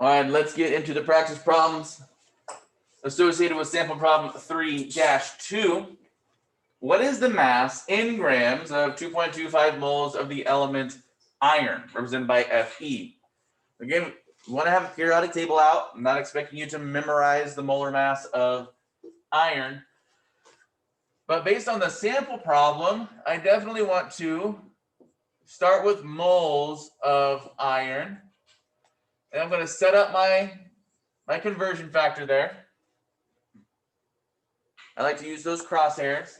All right, let's get into the practice problems associated with sample problem 3-2. What is the mass in grams of 2.25 moles of the element iron, represented by Fe? Again, we want to have a periodic table out. I'm not expecting you to memorize the molar mass of iron. But based on the sample problem, I definitely want to start with moles of iron. And I'm going to set up my conversion factor there. I like to use those crosshairs.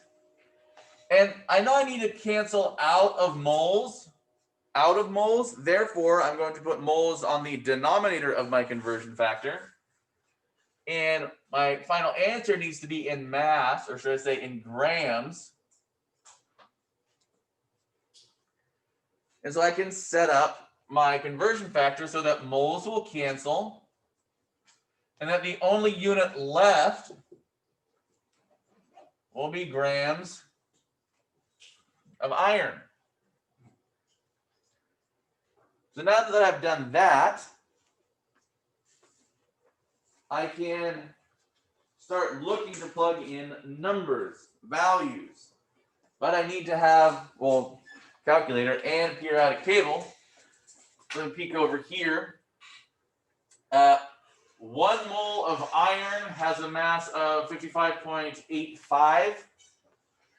And I know I need to cancel out of moles. Therefore, I'm going to put moles on the denominator of my conversion factor. And my final answer needs to be in mass, or should I say in grams. And so I can set up my conversion factor so that moles will cancel, and that the only unit left will be grams of iron. So now that I've done that, I can start looking to plug in numbers, values. But I need to have, well, calculator and periodic table. So let me peek over here. 1 mole of iron has a mass of 55.85. All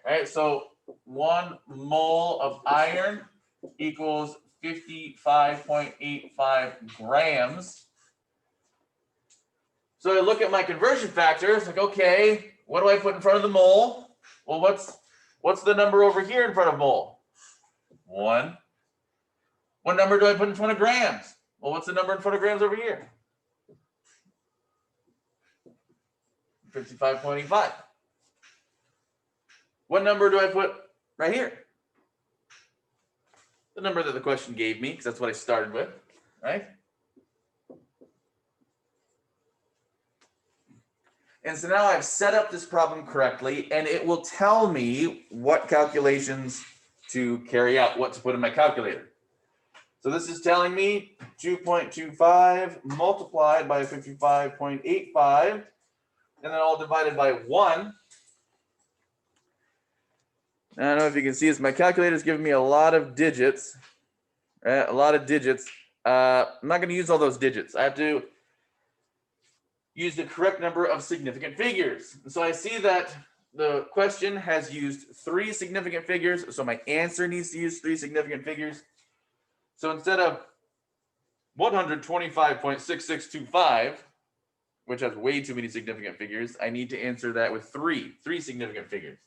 right, so 1 mole of iron equals 55.85 grams. So I look at my conversion factor. It's like, okay, what do I put in front of the mole? Well, what's the number over here in front of mole? 1. What number do I put in front of grams? Well, what's the number in front of grams over here? 55.85. What number do I put right here? The number that the question gave me, because that's what I started with, right? And so now I've set up this problem correctly, and it will tell me what calculations to carry out, what to put in my calculator. So this is telling me 2.25 multiplied by 55.85, and then all divided by 1. I don't know if you can see this. My calculator is giving me a lot of digits. Right? A lot of digits. I'm not going to use all those digits. I have to use the correct number of significant figures. So I see that the question has used 3 significant figures. So my answer needs to use 3 significant figures. So instead of 125.6625, which has way too many significant figures, I need to answer that with 3 significant figures.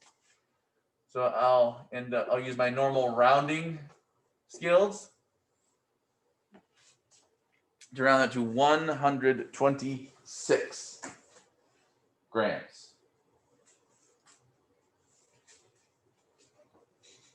So I'll use my normal rounding skills to round that to 126 grams.